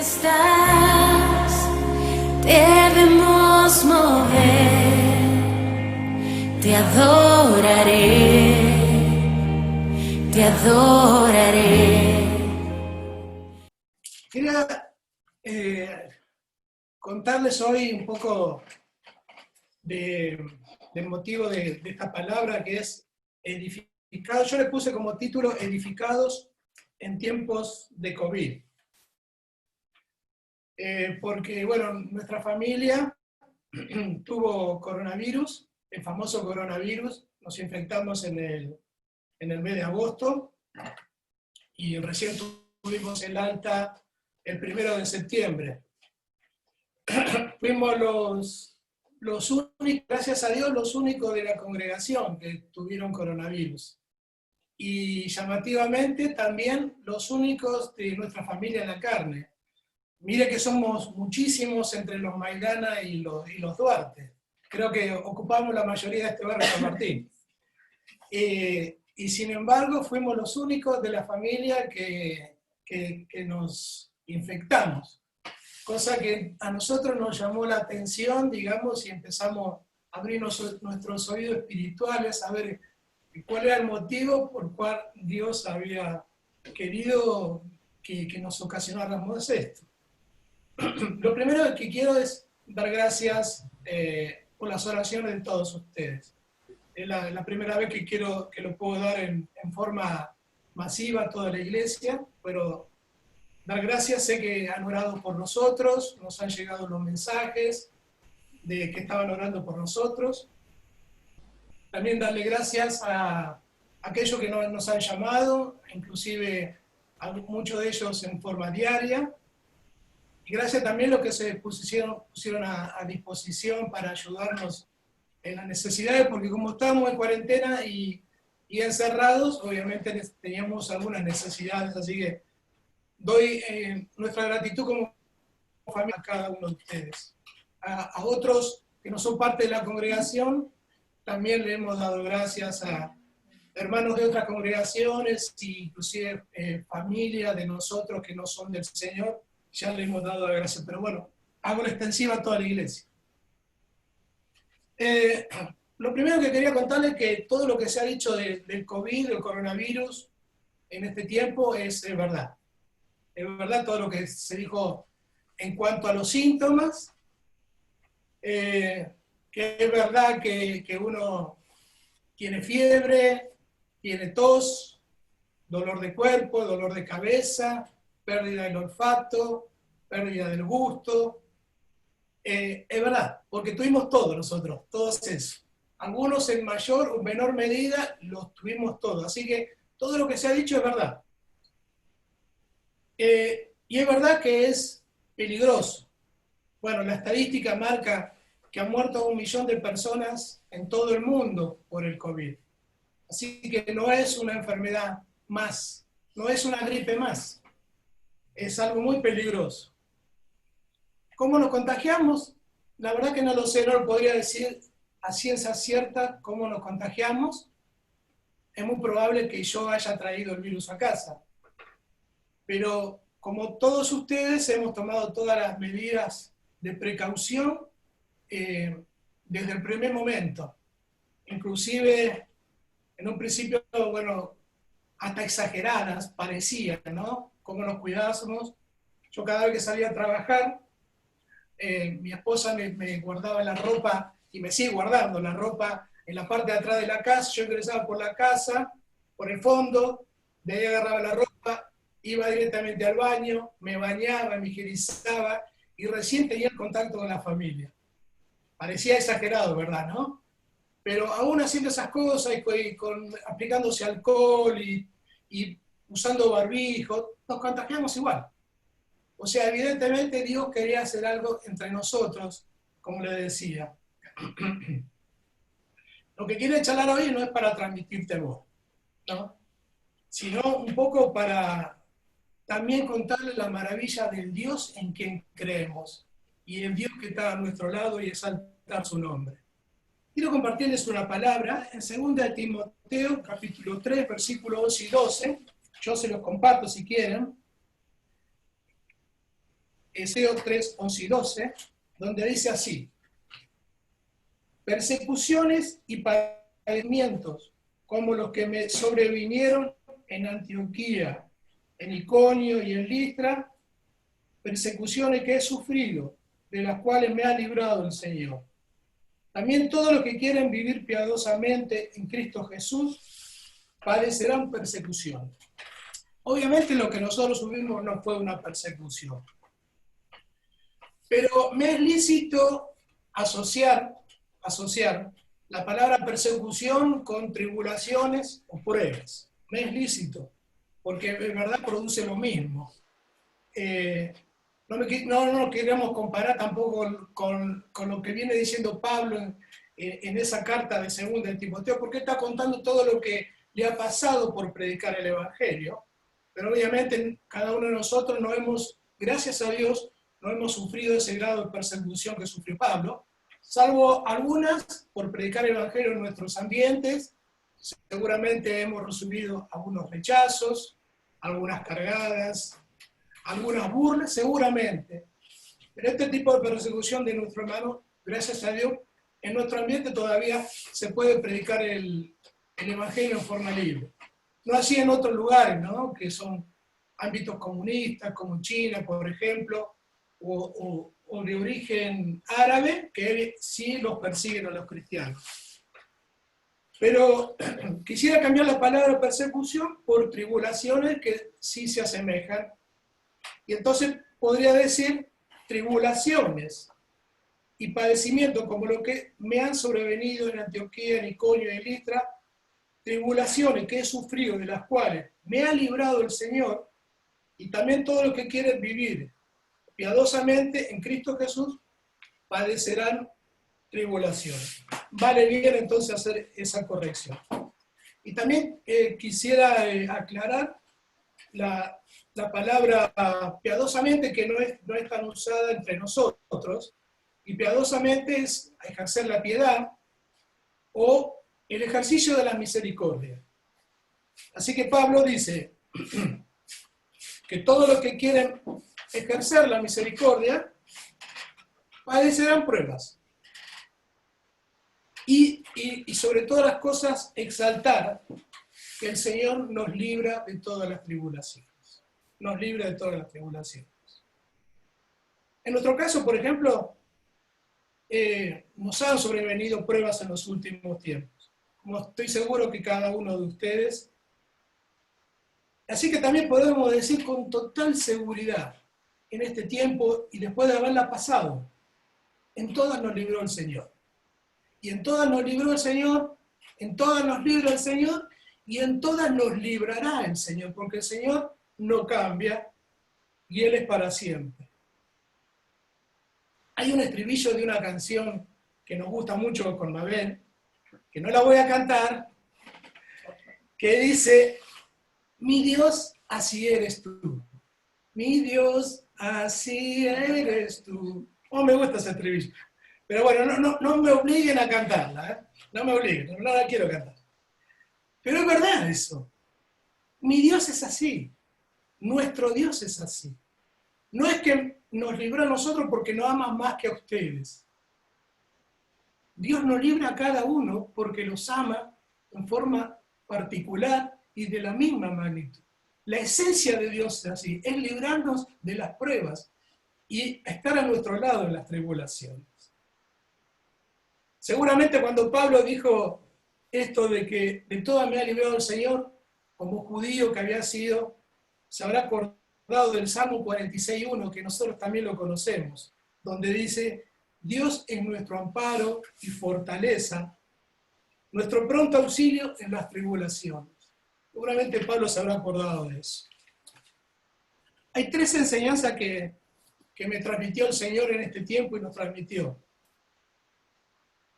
estás, debemos mover, te adoraré, te adoraré. Quería contarles hoy un poco del motivo de esta palabra, que es edificados. Yo le puse como título edificados en tiempos de COVID. Porque, bueno, nuestra familia tuvo coronavirus, el famoso coronavirus. Nos infectamos en el mes de agosto y recién tuvimos el alta el 1 de septiembre. Fuimos los únicos, gracias a Dios, los únicos de la congregación que tuvieron coronavirus. Y llamativamente también los únicos de nuestra familia en la carne. Mire que somos muchísimos entre los Maidana y los Duarte. Creo que ocupamos la mayoría de este barrio de San Martín. Y sin embargo fuimos los únicos de la familia que nos infectamos. Cosa que a nosotros nos llamó la atención, digamos, y empezamos a abrir nuestros oídos espirituales, a ver cuál era el motivo por el cual Dios había querido que nos ocasionáramos esto. Lo primero que quiero es dar gracias por las oraciones de todos ustedes. Es la primera vez que lo puedo dar en forma masiva a toda la iglesia, pero dar gracias, sé que han orado por nosotros, nos han llegado los mensajes de que estaban orando por nosotros. También darle gracias a aquellos que nos han llamado, inclusive a muchos de ellos en forma diaria. Y gracias también a los que se pusieron a disposición para ayudarnos en las necesidades, porque como estábamos en cuarentena y encerrados, obviamente teníamos algunas necesidades, así que doy nuestra gratitud como familia a cada uno de ustedes. A otros que no son parte de la congregación, también le hemos dado gracias a hermanos de otras congregaciones, inclusive familia de nosotros que no son del Señor, ya le hemos dado gracias. Pero bueno, hago la extensiva a toda la iglesia. Lo primero que quería contarles es que todo lo que se ha dicho del COVID, del coronavirus, en este tiempo es verdad. Es verdad todo lo que se dijo en cuanto a los síntomas, que es verdad que uno tiene fiebre, tiene tos, dolor de cuerpo, dolor de cabeza, pérdida del olfato, pérdida del gusto. Es verdad, porque tuvimos todos nosotros, todos eso. Algunos en mayor o menor medida los tuvimos todos, así que todo lo que se ha dicho es verdad. Y es verdad que es peligroso. Bueno, la estadística marca que han muerto 1 millón de personas en todo el mundo por el COVID. Así que no es una enfermedad más, no es una gripe más. Es algo muy peligroso. ¿Cómo nos contagiamos? La verdad que no lo sé, no lo podría decir a ciencia cierta cómo nos contagiamos. Es muy probable que yo haya traído el virus a casa. Pero como todos ustedes hemos tomado todas las medidas de precaución desde el primer momento. Inclusive, en un principio, bueno, hasta exageradas parecían, ¿no? Cómo nos cuidábamos. Yo cada vez que salía a trabajar, mi esposa me guardaba la ropa, y me sigue guardando la ropa en la parte de atrás de la casa. Yo ingresaba por la casa, por el fondo, de ahí agarraba la ropa, iba directamente al baño, me bañaba, me higienizaba, y recién tenía el contacto con la familia. Parecía exagerado, ¿verdad, no? Pero aún haciendo esas cosas, aplicándose alcohol y usando barbijo, nos contagiamos igual. O sea, evidentemente Dios quería hacer algo entre nosotros, como le decía. Lo que quiero charlar hoy no es para transmitirte vos, ¿no? Sino un poco para también contarle la maravilla del Dios en quien creemos y el Dios que está a nuestro lado y exaltar su nombre. Quiero compartirles una palabra en 2 Timoteo, capítulo 3, versículos 11 y 12. Yo se los comparto si quieren. Eseo 3, 11 y 12, donde dice así: persecuciones y padecimientos como los que me sobrevinieron en Antioquía, en Iconio y en Listra, persecuciones que he sufrido, de las cuales me ha librado el Señor. También todos los que quieren vivir piadosamente en Cristo Jesús padecerán persecución. Obviamente lo que nosotros sufrimos no fue una persecución, pero me es lícito asociar la palabra persecución con tribulaciones o pruebas. Me es lícito, porque en verdad produce lo mismo. No queremos comparar tampoco con lo que viene diciendo Pablo en esa carta de 2 de Timoteo, porque está contando todo lo que le ha pasado por predicar el Evangelio, pero obviamente cada uno de nosotros no hemos, gracias a Dios, no hemos sufrido ese grado de persecución que sufrió Pablo, salvo algunas por predicar el Evangelio en nuestros ambientes. Seguramente hemos recibido algunos rechazos, algunas cargadas, algunas burlas, seguramente. Pero este tipo de persecución de nuestro hermano, gracias a Dios, en nuestro ambiente todavía se puede predicar el Evangelio en forma libre. No así en otros lugares, ¿no? Que son ámbitos comunistas, como China, por ejemplo, o de origen árabe, que sí los persiguen a los cristianos. Pero quisiera cambiar la palabra persecución por tribulaciones que sí se asemejan. Y entonces podría decir tribulaciones y padecimientos como lo que me han sobrevenido en Antioquía, en Iconio y en Listra, tribulaciones que he sufrido, de las cuales me ha librado el Señor, y también todo lo que quieren vivir piadosamente en Cristo Jesús padecerán tribulaciones. Vale bien entonces hacer esa corrección. Y también quisiera aclarar la palabra piadosamente, que no es tan usada entre nosotros, y piadosamente es ejercer la piedad o el ejercicio de la misericordia. Así que Pablo dice que todos los que quieren ejercer la misericordia padecerán pruebas. Y sobre todas las cosas exaltar que el Señor nos libra de todas las tribulaciones. Nos libra de todas las tribulaciones. En nuestro caso, por ejemplo, nos han sobrevenido pruebas en los últimos tiempos, como estoy seguro que cada uno de ustedes. Así que también podemos decir con total seguridad, en este tiempo y después de haberla pasado, en todas nos libró el Señor. Y en todas nos libró el Señor, en todas nos libra el Señor, y en todas nos librará el Señor, porque el Señor no cambia y Él es para siempre. Hay un estribillo de una canción que nos gusta mucho con Mabel, que no la voy a cantar, que dice: mi Dios, así eres tú. Mi Dios, así eres tú. Oh, me gusta ese estribillo. Pero bueno, no me obliguen a cantarla, ¿eh? No me obliguen, no la quiero cantar. Pero es verdad eso. Mi Dios es así. Nuestro Dios es así. No es que nos libró a nosotros porque nos ama más que a ustedes. Dios nos libra a cada uno porque los ama en forma particular y de la misma magnitud. La esencia de Dios es así, es librarnos de las pruebas y estar a nuestro lado en las tribulaciones. Seguramente cuando Pablo dijo esto de que de todas me ha librado el Señor, como judío que había sido, se habrá acordado del Salmo 46:1, que nosotros también lo conocemos, donde dice: Dios es nuestro amparo y fortaleza, nuestro pronto auxilio en las tribulaciones. Seguramente Pablo se habrá acordado de eso. Hay 3 enseñanzas que me transmitió el Señor en este tiempo y nos transmitió.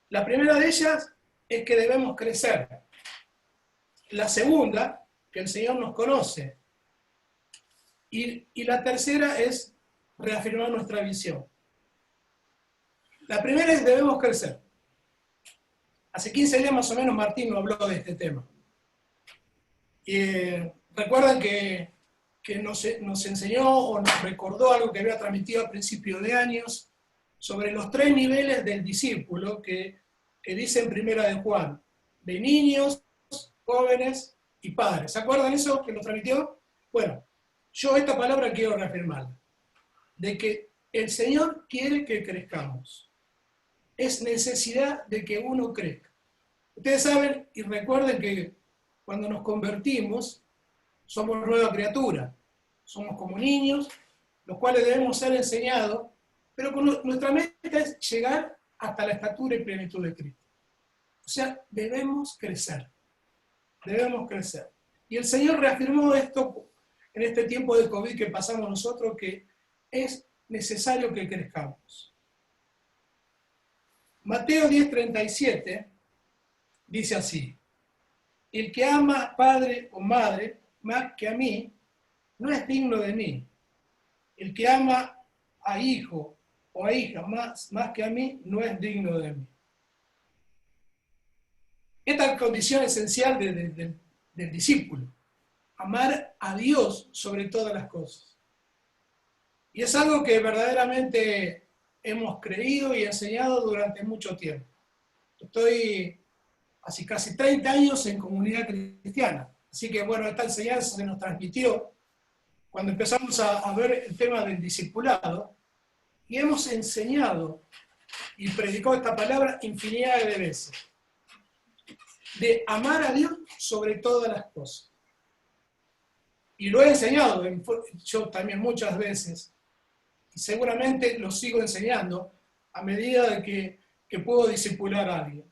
La primera de ellas es que debemos crecer. La segunda, que el Señor nos conoce. Y la tercera es reafirmar nuestra visión. La primera es debemos crecer. Hace 15 días más o menos Martín nos habló de este tema. Y recuerdan que que nos enseñó o nos recordó algo que había transmitido a principios de años sobre los 3 niveles del discípulo que dice en Primera de Juan, de niños, jóvenes y padres. ¿Se acuerdan eso que nos transmitió? Bueno, yo esta palabra quiero reafirmarla, de que el Señor quiere que crezcamos. Es necesidad de que uno crezca. Ustedes saben y recuerden que cuando nos convertimos, somos nueva criatura. Somos como niños, los cuales debemos ser enseñados, pero nuestra meta es llegar hasta la estatura y plenitud de Cristo. O sea, debemos crecer. Debemos crecer. Y el Señor reafirmó esto en este tiempo de COVID que pasamos nosotros, que es necesario que crezcamos. Mateo 10:37 dice así: el que ama a padre o madre más que a mí, no es digno de mí. El que ama a hijo o a hija más que a mí, no es digno de mí. Esta es condición esencial del discípulo. Amar a Dios sobre todas las cosas. Y es algo que verdaderamente hemos creído y enseñado durante mucho tiempo. Estoy hace casi 30 años en comunidad cristiana. Así que bueno, esta enseñanza se nos transmitió cuando empezamos a ver el tema del discipulado, y hemos enseñado y predicado esta palabra infinidad de veces, de amar a Dios sobre todas las cosas. Y lo he enseñado yo también muchas veces, y seguramente lo sigo enseñando a medida de que puedo discipular a alguien.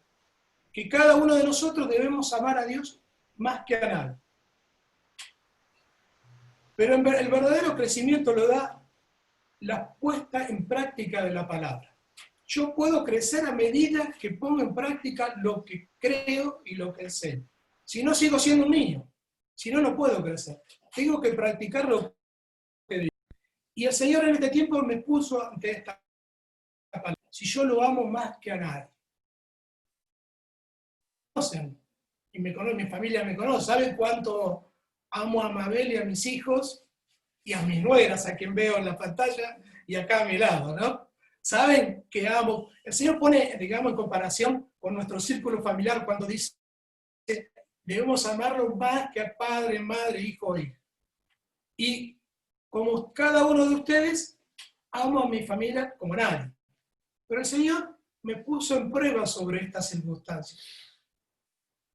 Que cada uno de nosotros debemos amar a Dios más que a nadie. Pero el verdadero crecimiento lo da la puesta en práctica de la palabra. Yo puedo crecer a medida que pongo en práctica lo que creo y lo que enseño. Si no, sigo siendo un niño. Si no, no puedo crecer. Tengo que practicar lo que digo. Y el Señor en este tiempo me puso ante esta palabra. Si yo lo amo más que a nadie. Conocen, y me conocen, mi familia me conoce, saben cuánto amo a Mabel y a mis hijos y a mis nueras, a quien veo en la pantalla y acá a mi lado, ¿no? Saben que amo. El Señor pone, digamos, en comparación con nuestro círculo familiar cuando dice debemos amarlo más que a padre, madre, hijo e hija. Y como cada uno de ustedes, amo a mi familia como nadie. Pero el Señor me puso en prueba sobre estas circunstancias.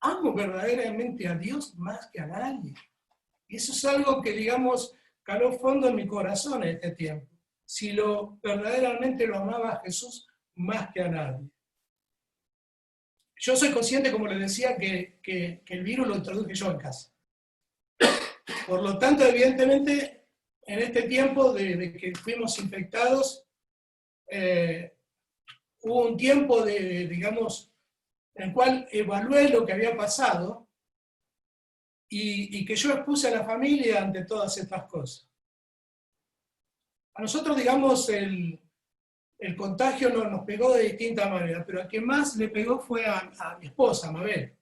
Amo verdaderamente a Dios más que a nadie. Y eso es algo que, digamos, caló fondo en mi corazón en este tiempo. Si verdaderamente lo amaba a Jesús más que a nadie. Yo soy consciente, como les decía, que el virus lo introduje yo en casa. Por lo tanto, evidentemente, en este tiempo de que fuimos infectados, hubo un tiempo digamos, en el cual evalué lo que había pasado y que yo expuse a la familia ante todas estas cosas. A nosotros, digamos, el contagio nos pegó de distintas maneras, pero a quien más le pegó fue a mi esposa, Mabel.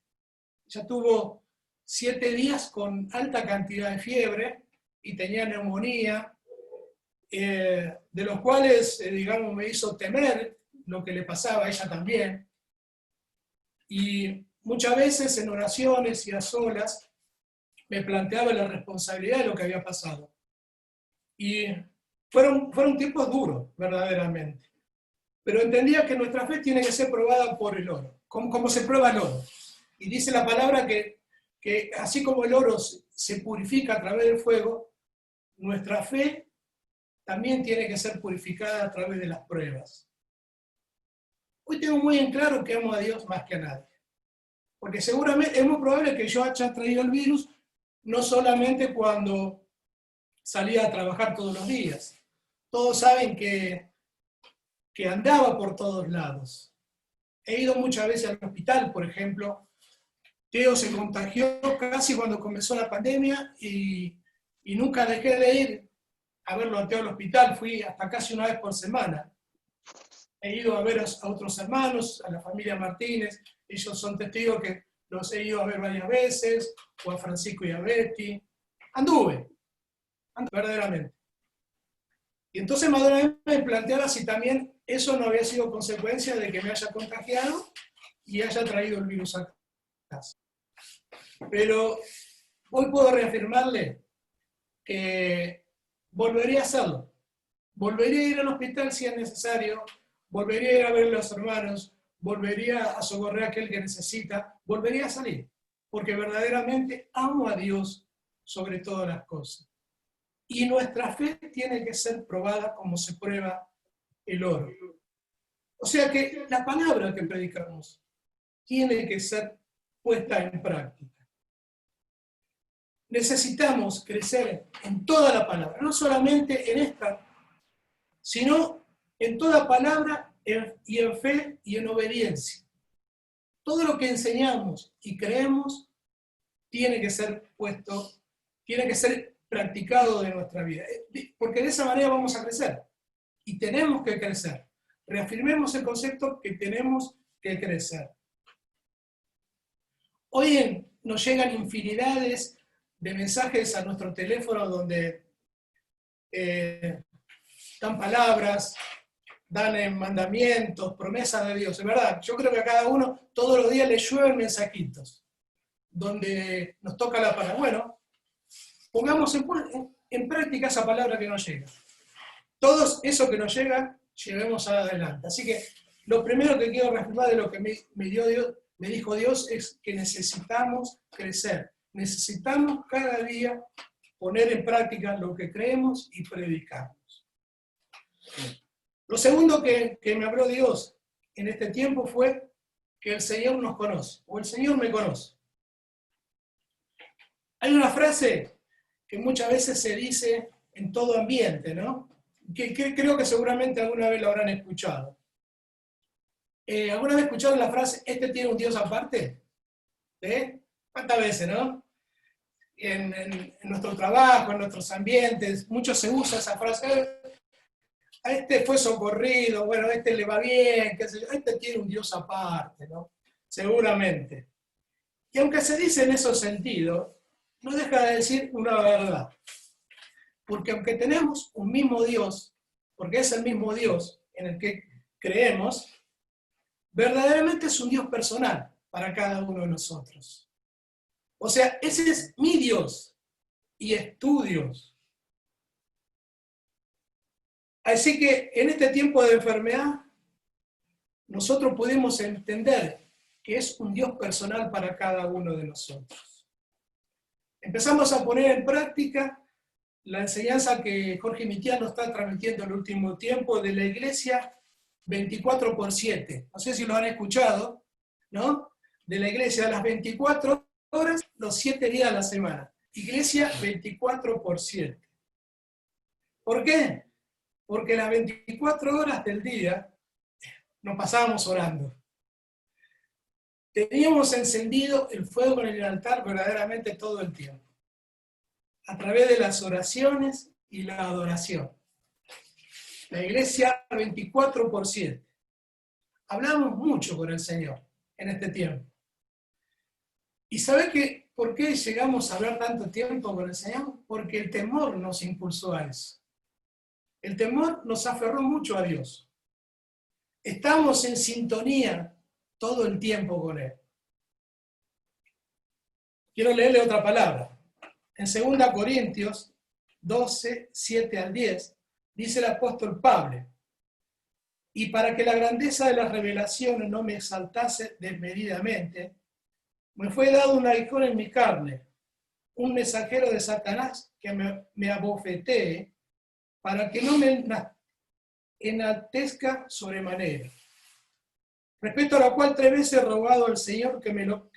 Ella tuvo 7 días con alta cantidad de fiebre y tenía neumonía, de los cuales, digamos, me hizo temer lo que le pasaba a ella también. Y muchas veces en oraciones y a solas me planteaba la responsabilidad de lo que había pasado. Y fueron tiempos duros, verdaderamente. Pero entendía que nuestra fe tiene que ser probada por el oro, como se prueba el oro. Y dice la palabra que así como el oro se purifica a través del fuego, nuestra fe también tiene que ser purificada a través de las pruebas. Hoy tengo muy en claro que amo a Dios más que a nadie. Porque seguramente es muy probable que yo haya traído el virus no solamente cuando salía a trabajar todos los días. Todos saben que andaba por todos lados. He ido muchas veces al hospital, por ejemplo. Teo se contagió casi cuando comenzó la pandemia y nunca dejé de ir a verlo a Teo al hospital. Fui hasta casi una vez por semana. He ido a ver a otros hermanos, a la familia Martínez. Ellos son testigos que los he ido a ver varias veces, o a Francisco y a Betty. Anduve. verdaderamente. Y entonces Madonna me planteaba si también eso no había sido consecuencia de que me haya contagiado y haya traído el virus a casa. Pero hoy puedo reafirmarle que volvería a hacerlo. Volvería a ir al hospital si es necesario, volvería a ir a ver a los hermanos, volvería a socorrer a aquel que necesita, volvería a salir, porque verdaderamente amo a Dios sobre todas las cosas. Y nuestra fe tiene que ser probada como se prueba el oro. O sea que la palabra que predicamos tiene que ser puesta en práctica. Necesitamos crecer en toda la palabra, no solamente en esta, sino en toda palabra y en fe y en obediencia. Todo lo que enseñamos y creemos tiene que ser puesto, tiene que ser practicado de nuestra vida, porque de esa manera vamos a crecer. Y tenemos que crecer. Reafirmemos el concepto que tenemos que crecer. Hoy nos llegan infinidades de mensajes a nuestro teléfono donde dan palabras, dan mandamientos, promesas de Dios. Es verdad, yo creo que a cada uno todos los días le llueven mensajitos donde nos toca la palabra. Bueno, pongamos en práctica esa palabra que nos llega. Todo eso que nos llega, llevemos adelante. Así que lo primero que quiero reafirmar de lo que me dijo Dios es que necesitamos crecer. Necesitamos cada día poner en práctica lo que creemos y predicamos. Lo segundo que me habló Dios en este tiempo fue que el Señor nos conoce, o el Señor me conoce. Hay una frase que muchas veces se dice en todo ambiente, ¿no? Que creo que seguramente alguna vez lo habrán escuchado. ¿Alguna vez escucharon la frase, este tiene un Dios aparte? ¿Cuántas veces, no? En nuestro trabajo, en nuestros ambientes, mucho se usa esa frase, a este fue socorrido, bueno, a este le va bien, qué sé yo, este tiene un Dios aparte, ¿no? Seguramente. Y aunque se dice en esos sentidos, no deja de decir una verdad. Porque aunque tenemos un mismo Dios, porque es el mismo Dios en el que creemos, verdaderamente es un Dios personal para cada uno de nosotros. O sea, ese es mi Dios y es tu Dios. Así que en este tiempo de enfermedad, nosotros podemos entender que es un Dios personal para cada uno de nosotros. Empezamos a poner en práctica la enseñanza que Jorge Mitiano está transmitiendo en el último tiempo de la iglesia 24/7. No sé si lo han escuchado, ¿no? De la iglesia a las 24 horas, los 7 días a la semana. Iglesia 24/7. ¿Por qué? Porque las 24 horas del día nos pasábamos orando. Teníamos encendido el fuego en el altar verdaderamente todo el tiempo, a través de las oraciones y la adoración. La iglesia 24/7. Hablamos mucho con el Señor en este tiempo. ¿Y sabe por qué llegamos a hablar tanto tiempo con el Señor? Porque el temor nos impulsó a eso. El temor nos aferró mucho a Dios. Estamos en sintonía todo el tiempo con Él. Quiero leerle otra palabra. En 2 Corintios 12, 7 al 10, dice el apóstol Pablo: y para que la grandeza de las revelaciones no me exaltase desmedidamente, me fue dado un aguijón en mi carne, un mensajero de Satanás que me abofetee, para que no me enaltezca sobremanera. Respecto a lo cual 3 veces he rogado al Señor que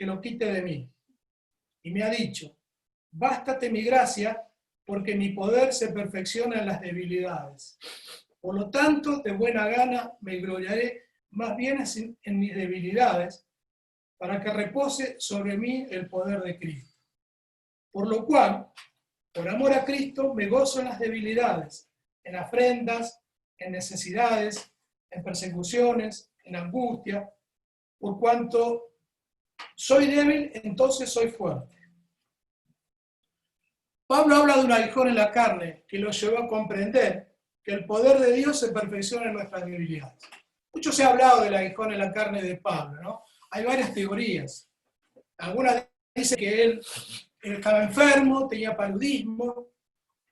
lo quite de mí. Y me ha dicho: bástate mi gracia, porque mi poder se perfecciona en las debilidades. Por lo tanto, de buena gana me gloriaré más bien en mis debilidades, para que repose sobre mí el poder de Cristo. Por lo cual, por amor a Cristo, me gozo en las debilidades, en afrentas, en necesidades, en persecuciones, en angustia, por cuanto soy débil, entonces soy fuerte. Pablo habla de un aguijón en la carne que lo llevó a comprender que el poder de Dios se perfecciona en nuestras debilidades. Mucho se ha hablado del aguijón en la carne de Pablo, ¿no? Hay varias teorías. Algunas dicen que él estaba enfermo, tenía paludismo.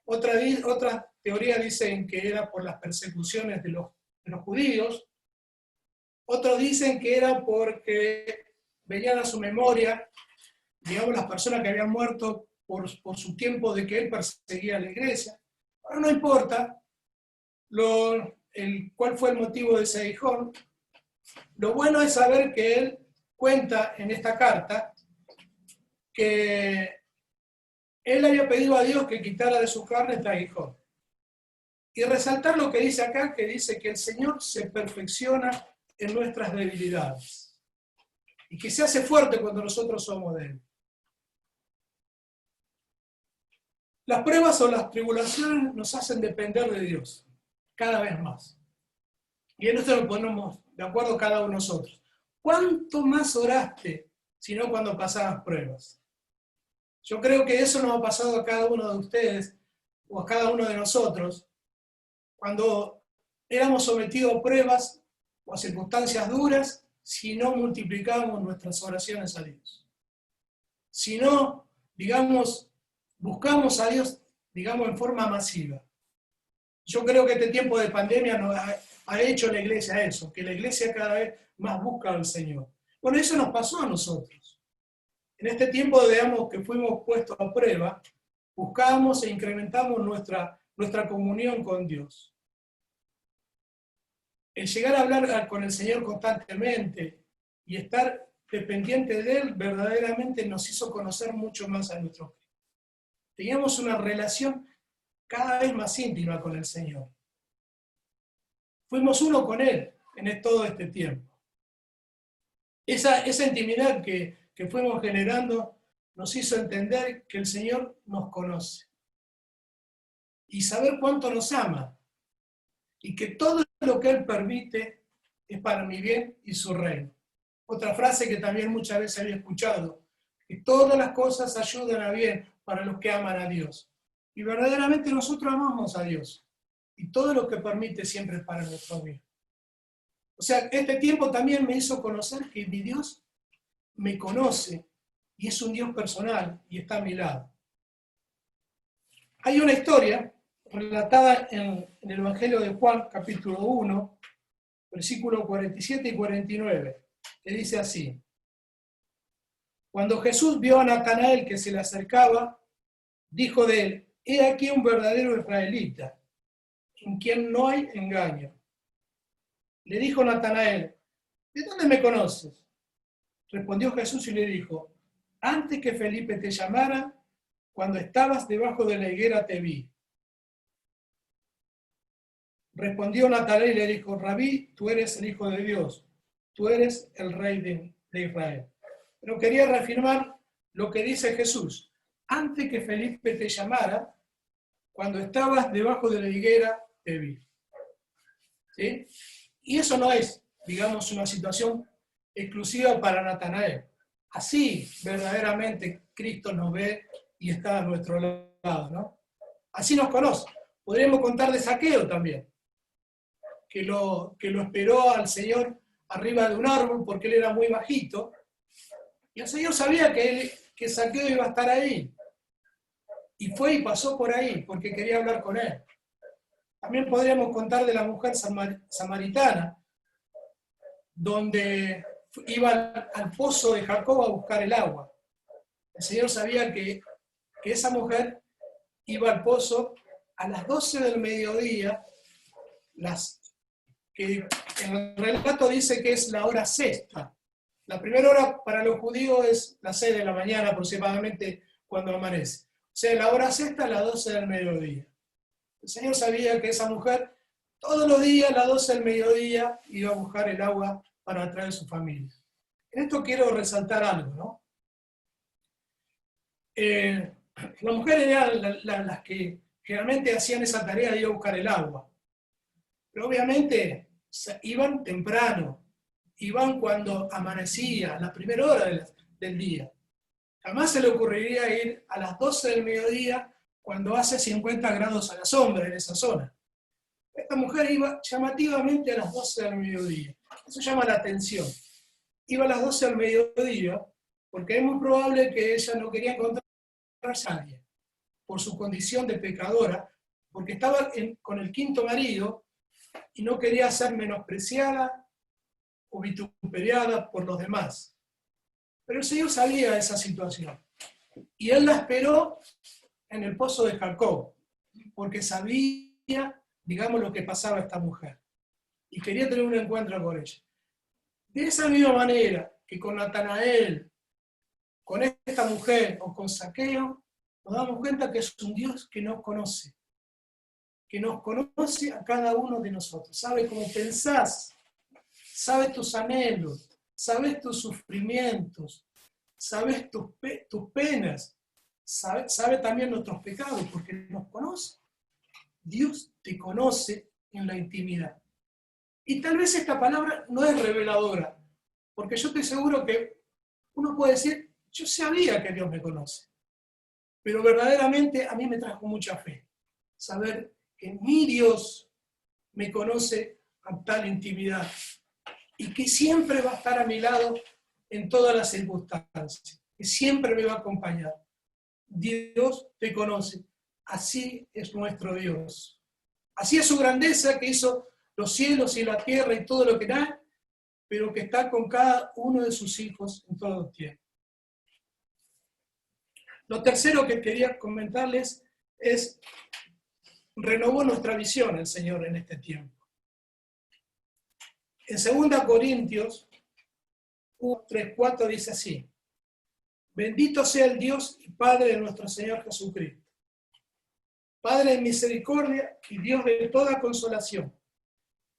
Otras teorías dicen que era por las persecuciones de los judíos. Otros dicen que era porque venían a su memoria, digamos, las personas que habían muerto por su tiempo de que él perseguía a la iglesia. Ahora no importa cuál fue el motivo de ese aguijón. Lo bueno es saber que él cuenta en esta carta que él había pedido a Dios que quitara de su carne este aguijón. Y resaltar lo que dice acá, que dice que el Señor se perfecciona en nuestras debilidades. Y que se hace fuerte cuando nosotros somos de Él. Las pruebas o las tribulaciones nos hacen depender de Dios, cada vez más. Y en esto nos ponemos de acuerdo cada uno de nosotros. ¿Cuánto más oraste, sino cuando pasabas pruebas? Yo creo que eso nos ha pasado a cada uno de ustedes, o a cada uno de nosotros, cuando éramos sometidos a pruebas o a circunstancias duras, si no multiplicamos nuestras oraciones a Dios. Si no, digamos, buscamos a Dios, digamos, en forma masiva. Yo creo que este tiempo de pandemia nos ha hecho la iglesia eso, que la iglesia cada vez más busca al Señor. Bueno, eso nos pasó a nosotros. En este tiempo, digamos, que fuimos puestos a prueba, buscamos e incrementamos nuestra comunión con Dios. El llegar a hablar con el Señor constantemente y estar dependiente de Él verdaderamente nos hizo conocer mucho más a nuestro Cristo. Teníamos una relación cada vez más íntima con el Señor. Fuimos uno con Él en todo este tiempo. Esa intimidad que fuimos generando nos hizo entender que el Señor nos conoce. Y saber cuánto nos ama. Y que todo lo que Él permite es para mi bien y su reino. Otra frase que también muchas veces había escuchado, que todas las cosas ayudan a bien para los que aman a Dios. Y verdaderamente nosotros amamos a Dios. Y todo lo que permite siempre es para nuestro bien. O sea, este tiempo también me hizo conocer que mi Dios me conoce y es un Dios personal y está a mi lado. Hay una historia relatada en el Evangelio de Juan, capítulo 1, versículos 47 y 49, que dice así: Cuando Jesús vio a Natanael que se le acercaba, dijo de él: He aquí un verdadero israelita, en quien no hay engaño. Le dijo Natanael: ¿De dónde me conoces? Respondió Jesús y le dijo: Antes que Felipe te llamara, cuando estabas debajo de la higuera te vi. Respondió Natanael y le dijo: Rabí, tú eres el Hijo de Dios, tú eres el Rey de Israel. Pero quería reafirmar lo que dice Jesús: antes que Felipe te llamara, cuando estabas debajo de la higuera te vi. ¿Sí? Y eso no es, digamos, una situación exclusiva para Natanael. Así verdaderamente Cristo nos ve y está a nuestro lado, ¿no? Así nos conoce. Podríamos contar de Zaqueo también, que lo esperó al Señor arriba de un árbol porque él era muy bajito, y el Señor sabía que Zaqueo iba a estar ahí, y fue y pasó por ahí porque quería hablar con él. También podríamos contar de la mujer samaritana, donde iba al pozo de Jacob a buscar el agua. El Señor sabía que esa mujer iba al pozo a las 12 del mediodía, que en el relato dice que es la hora sexta. La primera hora para los judíos es las 6 de la mañana aproximadamente cuando amanece. O sea, la hora sexta a las 12 del mediodía. El Señor sabía que esa mujer todos los días a las 12 del mediodía iba a buscar el agua para traer a su familia. En esto quiero resaltar algo, ¿no? Las mujeres eran las que generalmente hacían esa tarea de ir a buscar el agua. Pero obviamente iban temprano, iban cuando amanecía, la primera hora del día. Jamás se le ocurriría ir a las 12 del mediodía cuando hace 50 grados a la sombra en esa zona. Esta mujer iba llamativamente a las 12 del mediodía. Eso llama la atención. Iba a las 12 del mediodía porque es muy probable que ella no quería encontrarse a nadie por su condición de pecadora, porque estaba con el quinto marido y no quería ser menospreciada o vituperiada por los demás. Pero el Señor sabía esa situación. Y Él la esperó en el pozo de Jacob, porque sabía, digamos, lo que pasaba a esta mujer. Y quería tener un encuentro con ella. De esa misma manera que con Natanael, con esta mujer o con Zaqueo, nos damos cuenta que es un Dios que nos conoce a cada uno de nosotros, sabe cómo pensás, sabe tus anhelos, sabe tus sufrimientos, sabe tus penas, sabe también nuestros pecados, porque nos conoce. Dios te conoce en la intimidad. Y tal vez esta palabra no es reveladora, porque yo estoy seguro que uno puede decir, yo sabía que Dios me conoce, pero verdaderamente a mí me trajo mucha fe, saber que mi Dios me conoce a tal intimidad y que siempre va a estar a mi lado en todas las circunstancias, que siempre me va a acompañar. Dios te conoce, así es nuestro Dios. Así es su grandeza, que hizo los cielos y la tierra y todo lo que da, pero que está con cada uno de sus hijos en todo el tiempo. Lo tercero que quería comentarles es, renovó nuestra visión el Señor en este tiempo. En 2 Corintios 3:4 dice así: bendito sea el Dios y Padre de nuestro Señor Jesucristo, Padre de misericordia y Dios de toda consolación,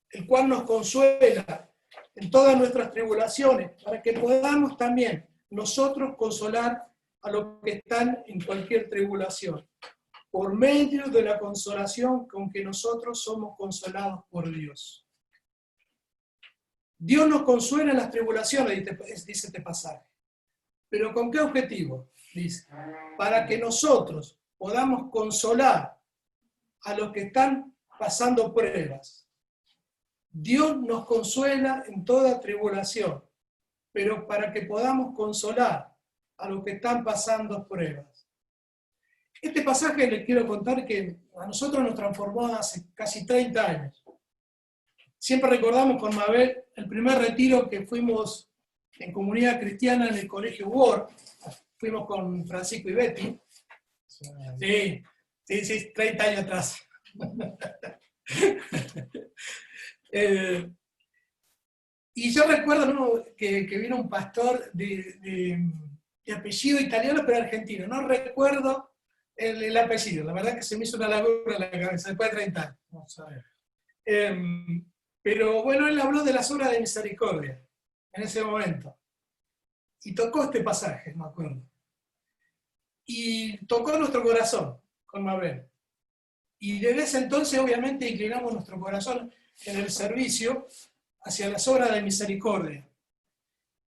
el cual nos consuela en todas nuestras tribulaciones, para que podamos también nosotros consolar a los que están en cualquier tribulación, por medio de la consolación con que nosotros somos consolados por Dios. Dios nos consuela en las tribulaciones, dice este pasaje. ¿Pero con qué objetivo? Dice, para que nosotros podamos consolar a los que están pasando pruebas. Dios nos consuela en toda tribulación, pero para que podamos consolar a los que están pasando pruebas. Este pasaje les quiero contar que a nosotros nos transformó hace casi 30 años. Siempre recordamos con Mabel el primer retiro que fuimos en comunidad cristiana en el colegio Ward. Fuimos con Francisco y Betty. Sí, 30 años atrás. Y yo recuerdo, ¿no?, que vino un pastor de apellido italiano, pero argentino. No recuerdo el apellido. La verdad que se me hizo una laguna en la cabeza después de 30 años. Vamos a ver. Pero bueno, él habló de las obras de misericordia en ese momento. Y tocó este pasaje, me acuerdo. Y tocó nuestro corazón con Mabel. Y desde ese entonces, obviamente, inclinamos nuestro corazón en el servicio hacia las obras de misericordia.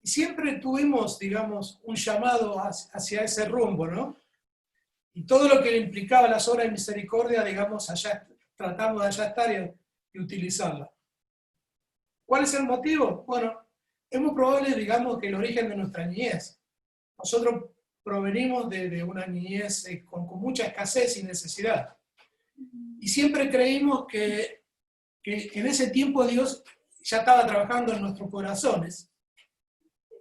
Y siempre tuvimos, digamos, un llamado hacia ese rumbo, ¿no? Y todo lo que implicaba las obras de misericordia, digamos, allá tratamos de allá estar y utilizarla. ¿Cuál es el motivo? Bueno, es muy probable, digamos, que el origen de nuestra niñez. Nosotros provenimos de una niñez con mucha escasez y necesidad. Y siempre creímos que en ese tiempo Dios ya estaba trabajando en nuestros corazones,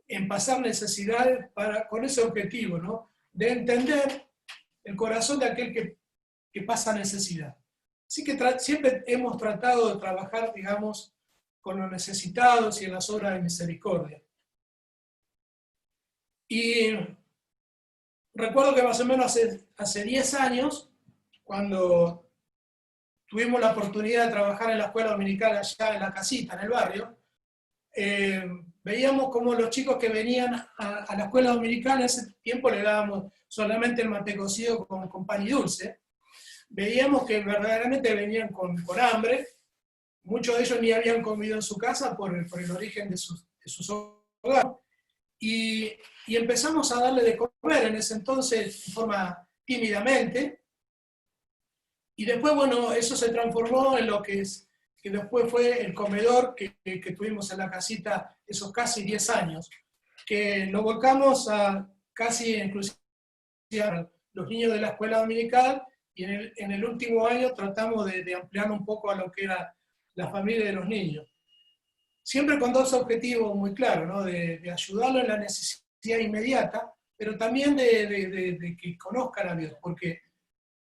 en pasar necesidades con ese objetivo, ¿no?, de entender el corazón de aquel que pasa necesidad. Así que siempre hemos tratado de trabajar, digamos, con los necesitados y en las obras de misericordia. Y recuerdo que más o menos hace 10 años, cuando tuvimos la oportunidad de trabajar en la escuela dominical allá en la casita, en el barrio, veíamos como los chicos que venían a la escuela dominical, en ese tiempo le dábamos solamente el mate cocido con pan y dulce, veíamos que verdaderamente venían con hambre. Muchos de ellos ni habían comido en su casa por el origen de sus hogares. Y empezamos a darle de comer en ese entonces, de forma tímidamente, Y después, bueno, eso se transformó en lo que después fue el comedor que tuvimos en la casita esos casi 10 años, que lo volcamos a casi inclusive a los niños de la escuela dominical, y en el último año tratamos de ampliar un poco a lo que era la familia de los niños. Siempre con dos objetivos muy claros, ¿no? De ayudarlo en la necesidad inmediata, pero también de que conozcan a Dios, porque,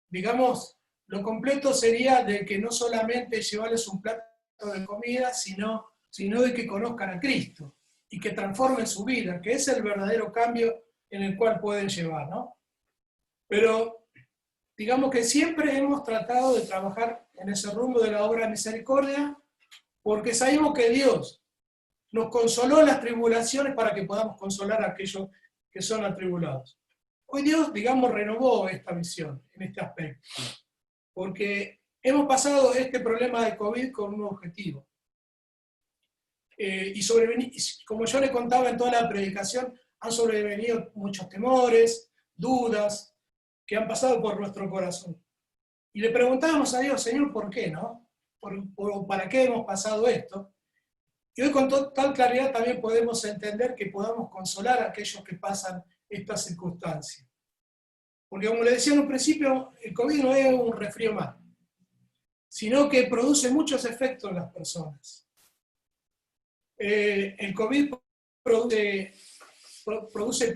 digamos, lo completo sería de que no solamente llevarles un plato de comida, sino de que conozcan a Cristo y que transformen su vida, que es el verdadero cambio en el cual pueden llevar, ¿no? Pero digamos que siempre hemos tratado de trabajar en ese rumbo de la obra de misericordia, porque sabemos que Dios nos consoló en las tribulaciones para que podamos consolar a aquellos que son atribulados. Hoy Dios, digamos, renovó esta visión en este aspecto, porque hemos pasado este problema de COVID con un objetivo. Y como yo le contaba en toda la predicación, han sobrevenido muchos temores, dudas, que han pasado por nuestro corazón. Y le preguntábamos a Dios, Señor, ¿por qué, no? ¿Para qué hemos pasado esto? Y hoy con total claridad también podemos entender que podamos consolar a aquellos que pasan estas circunstancias. Porque como le decía en un principio, el COVID no es un resfrío más, sino que produce muchos efectos en las personas. El COVID produce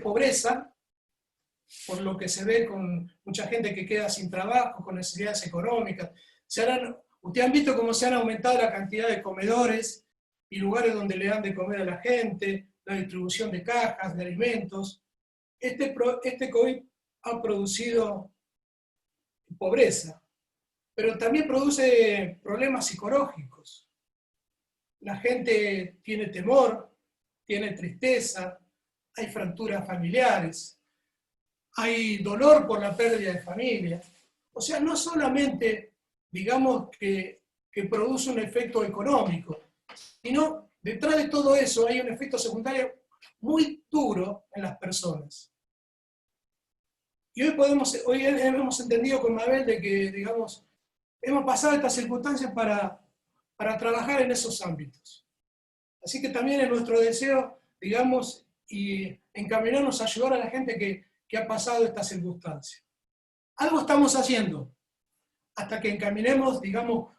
pobreza, por lo que se ve con mucha gente que queda sin trabajo, con necesidades económicas. Ustedes han visto cómo se han aumentado la cantidad de comedores y lugares donde le dan de comer a la gente, la distribución de cajas, de alimentos. Este COVID ha producido pobreza, pero también produce problemas psicológicos. La gente tiene temor, tiene tristeza, hay fracturas familiares, hay dolor por la pérdida de familia. O sea, no solamente, digamos, que produce un efecto económico, sino detrás de todo eso hay un efecto secundario muy duro en las personas. Y hoy hemos entendido con Mabel de que, digamos, hemos pasado estas circunstancias para trabajar en esos ámbitos. Así que también es nuestro deseo, digamos, y encaminarnos a ayudar a la gente que ha pasado esta circunstancia. Algo estamos haciendo, hasta que encaminemos, digamos,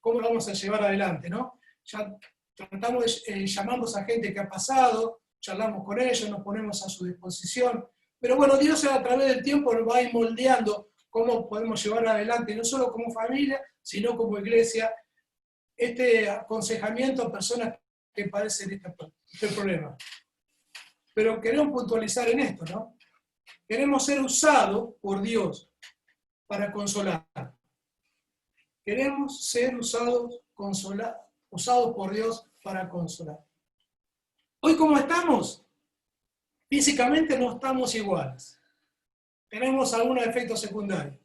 cómo lo vamos a llevar adelante, ¿no? Ya tratamos llamamos a gente que ha pasado, charlamos con ellos, nos ponemos a su disposición, pero bueno, Dios a través del tiempo nos va a ir moldeando cómo podemos llevar adelante, no solo como familia, sino como iglesia, este aconsejamiento a personas que padecen este problema. Pero queremos puntualizar en esto, ¿no? Queremos ser usados por Dios para consolar. Queremos ser usados por Dios para consolar. Hoy, ¿cómo estamos? Físicamente no estamos iguales. Tenemos algunos efectos secundarios.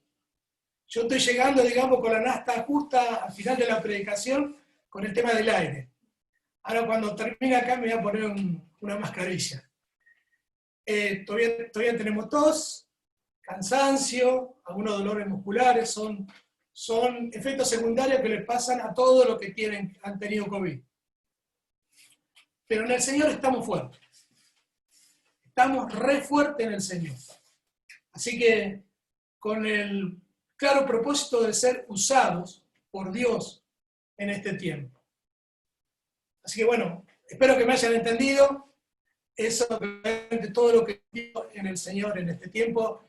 Yo estoy llegando, digamos, con la nafta justa al final de la predicación con el tema del aire. Ahora cuando termine acá me voy a poner una mascarilla. Todavía tenemos tos, cansancio, algunos dolores musculares, son efectos secundarios que les pasan a todos los que han tenido COVID. Pero en el Señor estamos fuertes. Estamos re fuertes en el Señor. Así que con el claro propósito de ser usados por Dios en este tiempo. Así que bueno, espero que me hayan entendido. Eso es todo lo que digo en el Señor en este tiempo.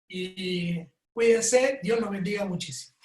Y cuídense, Dios los bendiga muchísimo.